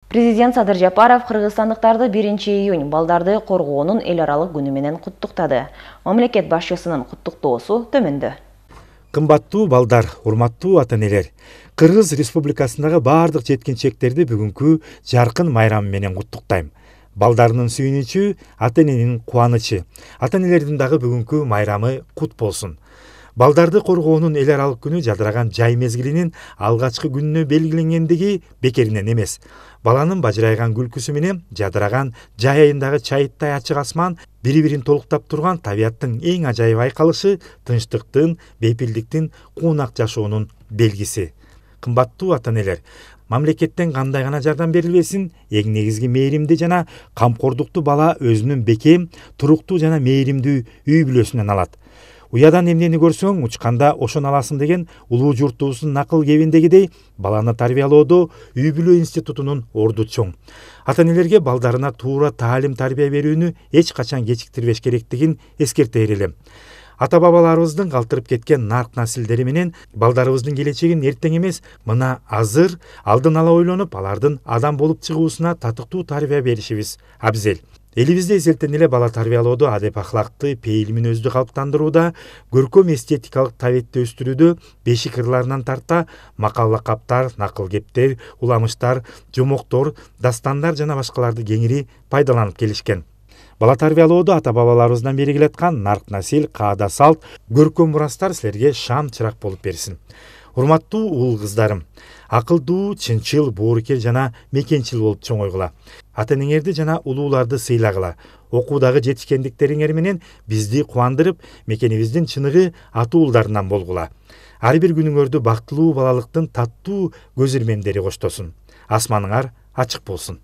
Президент Садыр Жапаров кыргызстандыктарды 1-июнь балдарды коргоонун эл аралык күнү менен куттуктады. Мамлекет башчысынын куттуктоосу төмөндө. Кымбаттуу балдар, урматтуу ата-энелер, Кыргыз Республикасындагы бардык жеткинчектерди бүгүнкү жаркын майрам менен куттуктайм. Балдарынын сүйүнүчү, ата-эненин кубанычы, ата-энелердин дагы бүгүнкү майрамы кут болсун. Балдарды коргоонун эл аралык күнү жадыраган жай мезгилинин алгачкы күнүнө белгиленгендиги бекеринен эмес. Баланын бажырайган күлкүсү менен жадыраган жай айындагы чайыттай ачык асман бири-бирин толуктап турган табияттын эң ажайып айкалышы тынчтыктын, бейпилдиктин, куунак жашоонун белгиси. Кымбаттуу ата-энелер, мамлекеттен кандай гана жардам берилбесин, эң негизги мээримди жана камкордукту бала өзүнүн бекем, туруктуу жана мээримдүү үй бүлөсүнөн алат. Уядан эмнени көрсөң, учканда ошону аласың деген улуу журтубуздун накыл кебиндегидей, баланы тарбиялоодо үй бүлө институтунун орду чоң. Ата-энелерге балдарына туура таалим тарбия берүүнү эч качан кечиктирбеш керектигин эскертер элем. Ата-бабаларыбыздын калтырып кеткен нарк насилдери менен балдарыбыздын келечегин эртең эмес, мына азыр алдын ала ойлонуп, алардын адам болуп чыгуусуна татыктуу тарбия беришибиз абзел. Элибизде эзелтен эле бала тарбиялоодо адеп ахлакты, пейил мүнөздү калыптандырууда, көркөм эстетикалык табетти өстүрүүдө бешик ырларынан тарта макал лакаптар, накыл кептер, уламыштар, жомоктор, дастандар жана башкаларды кеңири пайдаланып келишкен. Бала тарбиялоодо ата-бабаларыбыздан бери келаткан нарк насил, каада салт, көркөм мурастар силерге шам чырак болуп берсин. Урматтуу уул кыздарым, акылдуу, чынчыл, боорукер жана мекенчил болуп чоңойгула. Ата-энеңерди жана улууларды сыйлагыла. Окуудагы жетишкендиктериңер менен бизди кубандырып, мекенибиздин чыныгы ата уулдарынан болгула. Ар бир күнүңөрдү бактылуу балалыктын таттуу көз ирмемдери коштосун. Асманыңар ачык болсун.